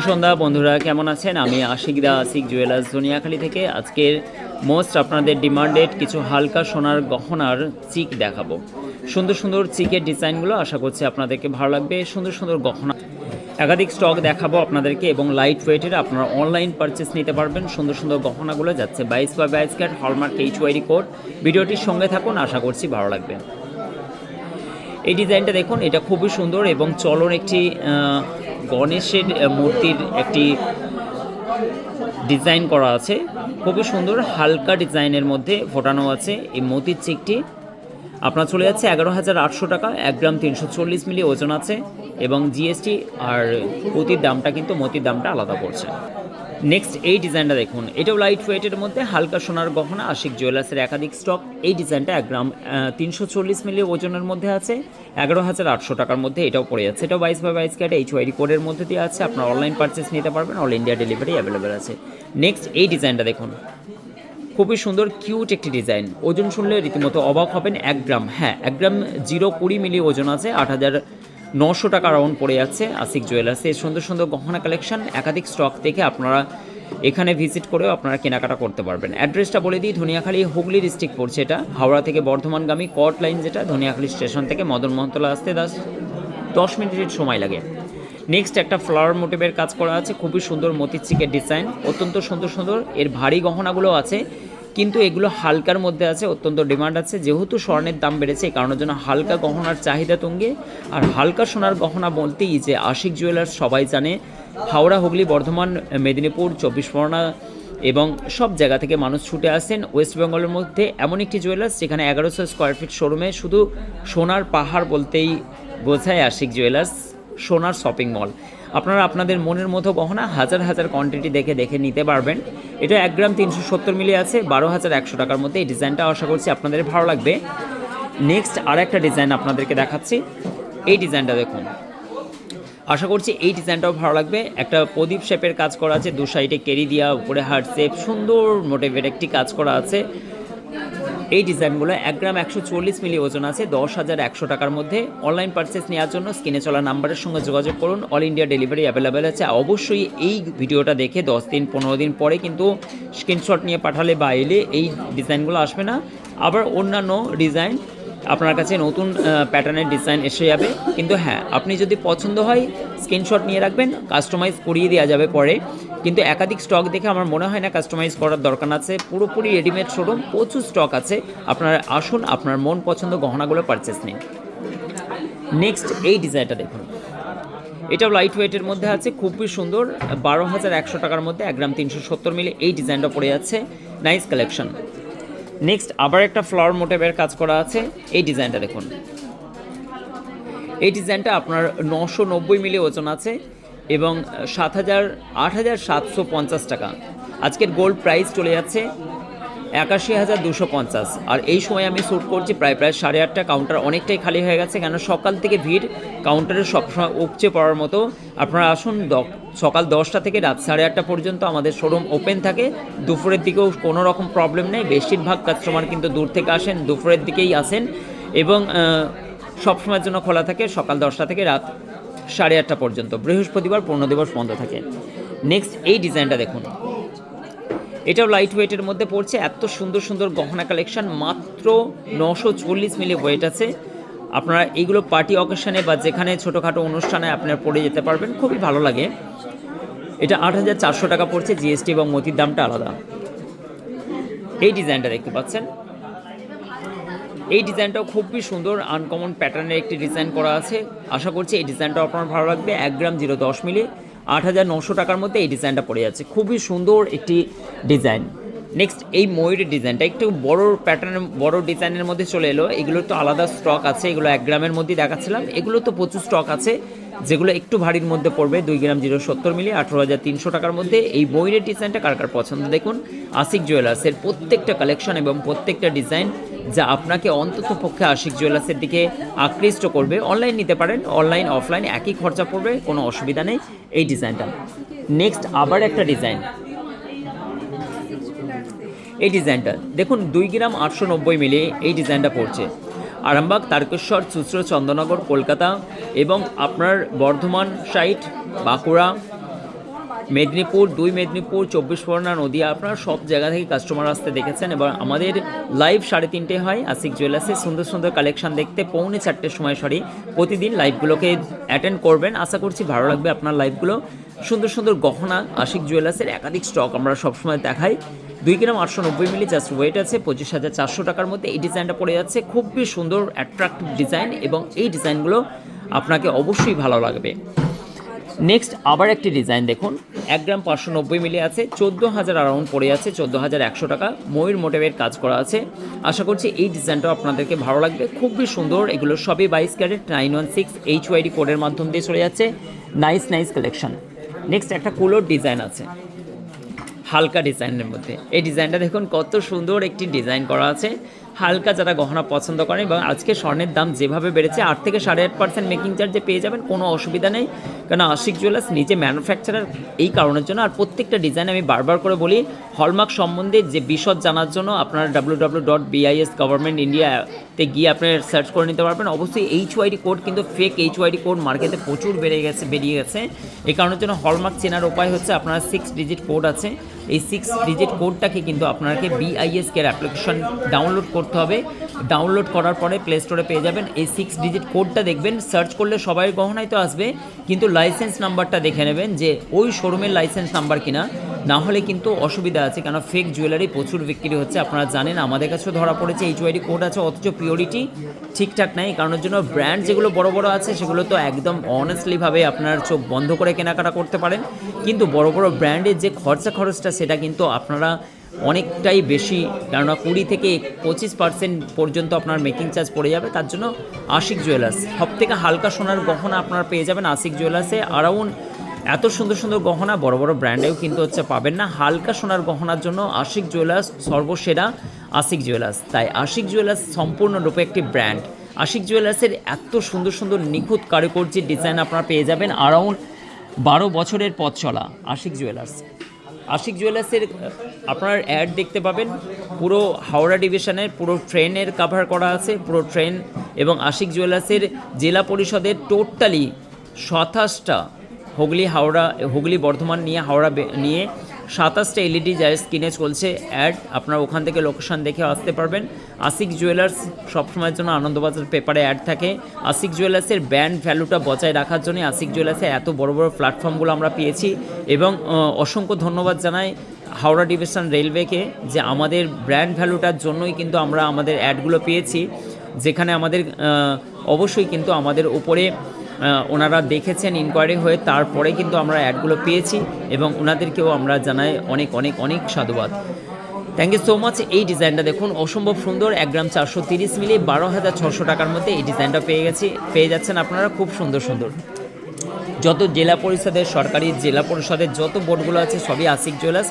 সন্ধ্যা বন্ধুরা, কেমন আছেন? আমি আশিক দা, আশিক জুয়েলার্স ধনিয়াখালী থেকে আজকের মোস্ট আপনাদের ডিমান্ডেড কিছু হালকা সোনার গহনার চিক দেখাবো। সুন্দর সুন্দর চিকের ডিজাইনগুলো আশা করছি আপনাদেরকে ভালো লাগবে। সুন্দর সুন্দর গহনা একাধিক স্টক দেখাবো আপনাদেরকে এবং লাইট ওয়েটের আপনারা অনলাইন পারচেস নিতে পারবেন। সুন্দর সুন্দর গহনাগুলো যাচ্ছে 22x22 carat hallmark HYD code. ভিডিওটির সঙ্গে থাকুন, আশা করছি ভালো লাগবে। এই ডিজাইনটা দেখুন, এটা খুবই সুন্দর এবং চলন একটি গণেশের মূর্তির একটি ডিজাইন করা আছে, খুবই সুন্দর হালকা ডিজাইনের মধ্যে ফোটানো আছে। এই মতির চিকটি আপনার চলে যাচ্ছে 11,800 টাকা। 1 গ্রাম 340 মিলি ওজন আছে এবং জিএসটি আর প্রতির দামটা কিন্তু মতির দামটা আলাদা পড়ছে। নেক্সট এই ডিজাইনটা দেখুন, এটাও লাইট ওয়েটের মধ্যে হালকা সোনার গহনা, আশিক জুয়েলার্সের একাধিক স্টক। এই ডিজাইনটা 1 গ্রাম 340 মিলি ওজনের মধ্যে আছে, 11,800 টাকার মধ্যে এটাও পড়ে যাচ্ছে। এটাও 22x22 ক্যারেট HYD কোডের মধ্যে দিয়ে আছে। আপনার অনলাইন পারচেস নিতে পারবেন, অল ইন্ডিয়া ডেলিভারি অ্যাভেলেবেল আছে। নেক্সট এই ডিজাইনটা দেখুন, খুবই সুন্দর কিউট একটি ডিজাইন। ওজন শুনলে রীতিমতো অবাক হবেন। 1 গ্রাম 1 গ্রাম 0.20 মিলি ওজন আছে, 8,900 টাকা রাউন্ড পড়ে যাচ্ছে আশিক জুয়েলার্সে। সুন্দর সুন্দর গহনা কালেকশন একাধিক স্টক থেকে আপনারা এখানে ভিজিট করেও আপনারা কেনাকাটা করতে পারবেন। অ্যাড্রেসটা বলে দিই, ধনিয়াখালী হুগলি ডিস্ট্রিক্ট পড়ছে এটা। হাওড়া থেকে বর্ধমানগামী কট লাইন, যেটা ধনিয়াখালী স্টেশন থেকে মদন মোহনতলা আসতে 10 মিনিটের সময় লাগে। নেক্সট একটা ফ্লাওয়ার মোটিভের কাজ করা আছে, খুবই সুন্দর মতির চিকের ডিজাইন, অত্যন্ত সুন্দর সুন্দর। এর ভারী গহনাগুলো আছে কিন্তু এগুলো হালকার মধ্যে আছে, অত্যন্ত ডিমান্ড আছে। যেহেতু স্বর্ণের দাম বেড়েছে, এই কারণের জন্য হালকা গহনার চাহিদা তুঙ্গে। আর হালকা সোনার গহনা বলতেই যে আশিক জুয়েলার্স সবাই জানে, হাওড়া হুগলি বর্ধমান মেদিনীপুর 24 পরগনা এবং সব জায়গা থেকে মানুষ ছুটে আসেন ওয়েস্ট বেঙ্গলের মধ্যে এমন একটি জুয়েলার্স যেখানে 1100 স্কোয়ার ফিট শোরুমে শুধু সোনার পাহাড় বলতেই বোঝায় আশিক জুয়েলার্স, সোনার শপিং মল। আপনারা আপনাদের মনের মতো গহনা হাজার হাজার কোয়ান্টিটি দেখে নিতে পারবেন। এটা 1 গ্রাম 370 মিলি আছে, 12,100 টাকার মধ্যে। এই ডিজাইনটা আশা করছি আপনাদের ভালো লাগবে। নেক্সট আর একটা ডিজাইন আপনাদেরকে দেখাচ্ছি। এই ডিজাইনটা দেখুন, আশা করছি এই ডিজাইনটাও ভালো লাগবে। একটা প্রদীপ শেপের কাজ করা আছে, দু সাইডে কেরি দিয়া, উপরে হার্ট শেপ, সুন্দর মোটিভের একটি কাজ করা আছে। এই ডিজাইনগুলো 1 গ্রাম 140 মিলি ওজন আছে, 10,100 টাকার মধ্যে। অনলাইন পারচেস নেওয়ার জন্য স্ক্রিনে চলা নাম্বারের সঙ্গে যোগাযোগ করুন, অল ইন্ডিয়া ডেলিভারি অ্যাভেলেবেল আছে। অবশ্যই এই ভিডিওটা দেখে 10 দিন 15 দিন পরে কিন্তু স্ক্রিনশট নিয়ে পাঠালে বা এলে এই ডিজাইনগুলো আসবে না। আবার অন্যান্য ডিজাইন আপনার কাছে নতুন প্যাটার্নের ডিজাইন এসে যাবে। কিন্তু হ্যাঁ, আপনি যদি পছন্দ হয় স্ক্রিনশট নিয়ে রাখবেন, কাস্টমাইজ করিয়ে দেওয়া যাবে পরে। কিন্তু একাধিক স্টক দেখে আমার মনে হয় না কাস্টমাইজ করার দরকার আছে, পুরোপুরি রেডিমেড শোরুম, প্রচুর স্টক আছে। আপনারা আসুন, আপনার মন পছন্দ গহনাগুলো পারচেস নিন। নেক্সট এই ডিজাইনটা দেখুন, এটাও লাইট ওয়েটের মধ্যে আছে, খুবই সুন্দর, 12,100 টাকার মধ্যে, 1 গ্রাম 370 মিলি। এই ডিজাইনটা পড়ে যাচ্ছে, নাইস কালেকশন। নেক্সট আবার একটা ফ্লাওয়ার মোটিভের কাজ করা আছে। এই ডিজাইনটা দেখুন, এই ডিজাইনটা আপনার 990 মিলি ওজন আছে এবং 8,750 টাকা। আজকের গোল্ড প্রাইস চলে যাচ্ছে 81,250। আর এই সময় আমি শ্যুট করছি প্রায় 8:30। কাউন্টার অনেকটাই খালি হয়ে গেছে, কেন সকাল থেকে ভিড়, কাউন্টারে সবসময় উপচে পড়ার মতো। আপনারা আসুন, সকাল 10টা থেকে রাত 8:30 পর্যন্ত আমাদের শোরুম ওপেন থাকে। দুপুরের দিকেও কোনো রকম প্রবলেম নেই। বেশিরভাগ কাস্টমার কিন্তু দূর থেকে আসেন, দুপুরের দিকেই আসেন এবং সবসময়ের জন্য খোলা থাকে সকাল 10টা থেকে রাত 8:30 পর্যন্ত। বৃহস্পতিবার পূর্ণ দিবস বন্ধ থাকে। নেক্সট এই ডিজাইনটা দেখুন, এটাও লাইট ওয়েটের মধ্যে পড়ছে। এত সুন্দর সুন্দর গহনা কালেকশন, মাত্র 940 মিলি ওয়েট আছে। আপনারা এইগুলো পার্টি অকেশনে বা যেখানে ছোটোখাটো অনুষ্ঠানে আপনারা পরে যেতে পারবেন, খুবই ভালো লাগে। এটা 8,400 টাকা পড়ছে, জিএসটি এবং মতির দামটা আলাদা। এই ডিজাইনটা দেখতে পাচ্ছেন, এই ডিজাইনটাও খুবই সুন্দর, আনকমন প্যাটার্নের একটি ডিজাইন করা আছে। আশা করছি এই ডিজাইনটাও আপনার ভালো লাগবে। 1 গ্রাম 0.10 মিলি, 8,900 টাকার মধ্যে এই ডিজাইনটা পড়ে যাচ্ছে, খুবই সুন্দর একটি ডিজাইন। নেক্সট এই ময়ূরের ডিজাইনটা একটু বড় প্যাটার্নের, বড় ডিজাইনের মধ্যে চলে এলো। এগুলোর তো আলাদা স্টক আছে, এগুলো 1 গ্রামের মধ্যেই দেখাচ্ছিলাম। এগুলো তো প্রচুর স্টক আছে, যেগুলো একটু ভারীর মধ্যে পড়বে। 2 গ্রাম 0.70 মিলি, 18,300 টাকার মধ্যে। এই ময়ূরের ডিজাইনটা কার কার পছন্দ দেখুন। আশিক জুয়েলার্সের প্রত্যেকটা কালেকশন এবং প্রত্যেকটা ডিজাইন যা আপনাকে অন্তত পক্ষে আশিক জুয়েলার্সের দিকে আকৃষ্ট করবে। অনলাইন নিতে পারেন, অনলাইন অফলাইন একই খরচা পড়বে, কোনো অসুবিধা নেই। এই ডিজাইনটা নেক্সট আবার একটা ডিজাইন, এই ডিজাইনটা দেখুন, 2 গ্রাম 890 মিলি এই ডিজাইনটা পড়ছে। আরামবাগ, তারকেশ্বর, চুঁচড়ো, চন্দননগর, কলকাতা এবং আপনার বর্ধমান সাইট, বাঁকুড়া, মেদিনীপুর, 2 মেদিনীপুর, 24 পরগনা, নদিয়া, আপনারা সব জায়গা থেকে কাস্টমার আসতে দেখেছেন। এবং আমাদের লাইভ 3:30 হয় আশিক জুয়েলার্সে। সুন্দর সুন্দর কালেকশন দেখতে 3:45 সময় প্রতিদিন লাইভগুলোকে অ্যাটেন্ড করবেন। আশা করছি ভালো লাগবে আপনার লাইভগুলো। সুন্দর সুন্দর গহনা আশিক জুয়েলার্সের একাধিক স্টক আমরা সবসময় দেখাই। 2 গ্রাম 890 মিলি জাস্ট ওয়েট আছে 25,400 টাকার মধ্যে। এই ডিজাইনটা পড়ে যাচ্ছে, খুবই সুন্দর অ্যাট্রাক্টিভ ডিজাইন এবং এই ডিজাইনগুলো আপনাকে অবশ্যই ভালো লাগবে। নেক্সট আবার একটি ডিজাইন দেখুন, 1 গ্রাম 590 মিলি আছে, 14,000 অ্যারাউন্ড পড়ে আছে, 14,100 টাকা। ময়ূর মোটিভের কাজ করা আছে। আশা করছি এই ডিজাইনটাও আপনাদেরকে ভালো লাগবে, খুবই সুন্দর। এগুলো সবই 22 ক্যারেট 916 HYD কোডের মাধ্যম দিয়ে চলে যাচ্ছে। Nice collection. নেক্সট একটা কুলোর ডিজাইন আছে হালকা ডিজাইনের মধ্যে। এই ডিজাইনটা দেখুন কত সুন্দর একটি ডিজাইন করা আছে। হালকা যারা গহনা পছন্দ করেন, এবং আজকে স্বর্ণের দাম যেভাবে বেড়েছে 8 থেকে 8.5% মেকিং চার্জে পেয়ে যাবেন, কোনো অসুবিধা নেই। কারণ আশিক জুয়েলার্স নিজে ম্যানুফ্যাকচারার, এই কারণের জন্য। আর প্রত্যেকটা ডিজাইন আমি বারবার করে বলি, হলমার্ক সম্বন্ধে যে বিশদ জানার জন্য আপনারা www.BIS-Government-India-তে গিয়ে আপনারা সার্চ করে নিতে পারবেন। অবশ্যই HYD কোড কিন্তু ফেক HYD কোড মার্কেটে প্রচুর বেরিয়ে গেছে। এই কারণের জন্য হলমার্ক চেনার উপায় হচ্ছে আপনার 6 ডিজিট কোড আছে। এই 6 ডিজিট কোডটাকে কিন্তু আপনাকে BIS কেয়ার অ্যাপ্লিকেশন ডাউনলোড করতে হবে। ডাউনলোড করার পরে প্লে স্টোরে পেয়ে যাবেন। এই 6 ডিজিট কোডটা দেখবেন, সার্চ করলে সবাই গহনায় তো আসবে, কিন্তু লাইসেন্স নাম্বারটা দেখে নেবেন যে ওই শোরুমের লাইসেন্স নাম্বার কিনা, না হলে কিন্তু অসুবিধা আছে। কেন ফেক জুয়েলারি প্রচুর বিক্রি হচ্ছে, আপনারা জানেন। আমাদের কাছেও ধরা পড়েছে HYD কোড আছে, অথচ পিওরিটি ঠিকঠাক নাই। এই কারণের জন্য ব্র্যান্ড যেগুলো বড় বড় আছে সেগুলো তো একদম অনেস্টলিভাবে আপনার চোখ বন্ধ করে কেনাকাটা করতে পারেন, কিন্তু বড় বড় ব্র্যান্ডের যে খরচটা সেটা কিন্তু আপনারা অনেকটাই বেশি, কেননা 20 থেকে 25% পর্যন্ত আপনার মেকিং চার্জ পড়ে যাবে। তার জন্য আশিক জুয়েলার্স সবথেকে হালকা সোনার গহনা আপনারা পেয়ে যাবেন আশিক জুয়েলার্সে। অ্যারাউন্ড এত সুন্দর সুন্দর গহনা বড় বড় ব্র্যান্ডেও কিন্তু পাবেন না। হালকা সোনার গহনার জন্য আশিক জুয়েলার্স সর্বসেরা আশিক জুয়েলার্স। তাই আশিক জুয়েলার্স সম্পূর্ণরূপে একটি ব্র্যান্ড। আশিক জুয়েলার্সের এত সুন্দর সুন্দর নিখুঁত কারুকার্যের ডিজাইন আপনারা পেয়ে যাবেন। অ্যারাউন্ড 12 বছরের পথ চলা আশিক জুয়েলার্স। আশিক জুয়েলার্সের আপনার অ্যাড দেখতে পাবেন, পুরো হাওড়া ডিভিশনের পুরো ট্রেনের কভার করা আছে, পুরো ট্রেন। এবং আশিক জুয়েলার্সের জেলা পরিষদের টোটালি 27টা, হুগলি বর্ধমান নিয়ে হাওড়া নিয়ে 27টা LED যার স্ক্রিনে চলছে অ্যাড। আপনারা ওখান থেকে লোকেশন দেখে আসতে পারবেন। আশিক জুয়েলার্স সবসময়ের জন্য আনন্দবাজার পেপারে অ্যাড থাকে। আশিক জুয়েলার্সের ব্র্যান্ড ভ্যালুটা বজায় রাখার জন্য আশিক জুয়েলার্সের এত বড় বড় প্ল্যাটফর্মগুলো আমরা পেয়েছি। এবং অসংখ্য ধন্যবাদ জানাই হাওড়া ডিভিশন রেলওয়েকে, যে আমাদের ব্র্যান্ড ভ্যালুটার জন্যই কিন্তু আমরা আমাদের অ্যাডগুলো পেয়েছি, যেখানে আমাদের অবশ্যই কিন্তু আমাদের উপরে ওনারা দেখেছেন ইনকোয়ারি হয়ে, তারপরে কিন্তু আমরা অ্যাডগুলো পেয়েছি। এবং ওনাদেরকেও আমরা জানাই অনেক অনেক অনেক সাধুবাদ। Thank you so much. এই ডিজাইনটা দেখুন অসম্ভব সুন্দর, 1 গ্রাম 430 মিলি 12,600 টাকার মধ্যে এই ডিজাইনটা পেয়ে যাচ্ছেন আপনারা। খুব সুন্দর সুন্দর যত জেলা পরিষদের সরকারি জেলা পরিষদের যত বোর্ডগুলো আছে সবই আশিক জুয়েলার্স।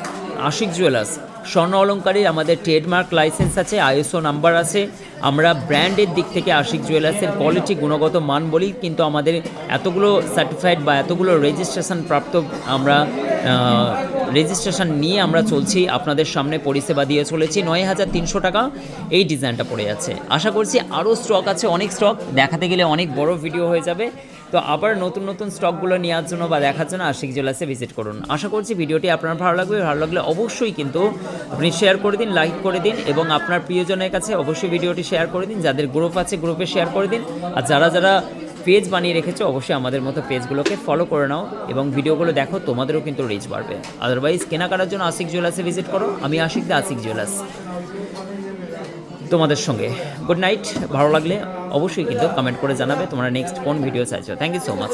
আশিক জুয়েলার্স স্বর্ণ অলংকারের আমাদের ট্রেডমার্ক লাইসেন্স আছে, ISO নাম্বার আছে। আমরা ব্র্যান্ডের দিক থেকে আশিক জুয়েলার্সের কোয়ালিটি গুণগত মান বলি, কিন্তু আমাদের এতগুলো সার্টিফাইড বা এতগুলো রেজিস্ট্রেশন প্রাপ্ত আমরা রেজিস্ট্রেশন নিয়ে আমরা চলছি, আপনাদের সামনে পরিষেবা দিয়ে চলেছি। 9,300 টাকা এই ডিজাইনটা পড়ে যাচ্ছে। আশা করছি আরও স্টক আছে, অনেক স্টক দেখাতে গেলে অনেক বড় ভিডিও হয়ে যাবে। তো আবার নতুন নতুন স্টকগুলো নেওয়ার জন্য বা দেখার জন্য আশিক জুয়েলার্সে ভিজিট করুন। আশা করছি ভিডিওটি আপনার ভালো লাগবে। ভালো লাগলে অবশ্যই কিন্তু আপনি শেয়ার করে দিন, লাইক করে দিন, এবং আপনার প্রিয়জনের কাছে অবশ্যই ভিডিওটি শেয়ার করে দিন। যাদের গ্রুপ আছে গ্রুপে শেয়ার করে দিন। আর যারা পেজ বানিয়ে রেখেছো অবশ্যই আমাদের মতো পেজগুলোকে ফলো করে নাও এবং ভিডিওগুলো দেখো, তোমাদেরও কিন্তু রিচ বাড়বে। আদারওয়াইজ কেনাকাটার জন্য আশিক জুয়েলার্সে ভিজিট করো। আমি আশিক দা, আশিক জুয়েলার্স তোমাদের সঙ্গে। Good night. ভালো লাগলে অবশ্যই কিন্তু কমেন্ট করে জানাবে তোমরা নেক্সট কোন ভিডিও চাইছো। Thank you so much.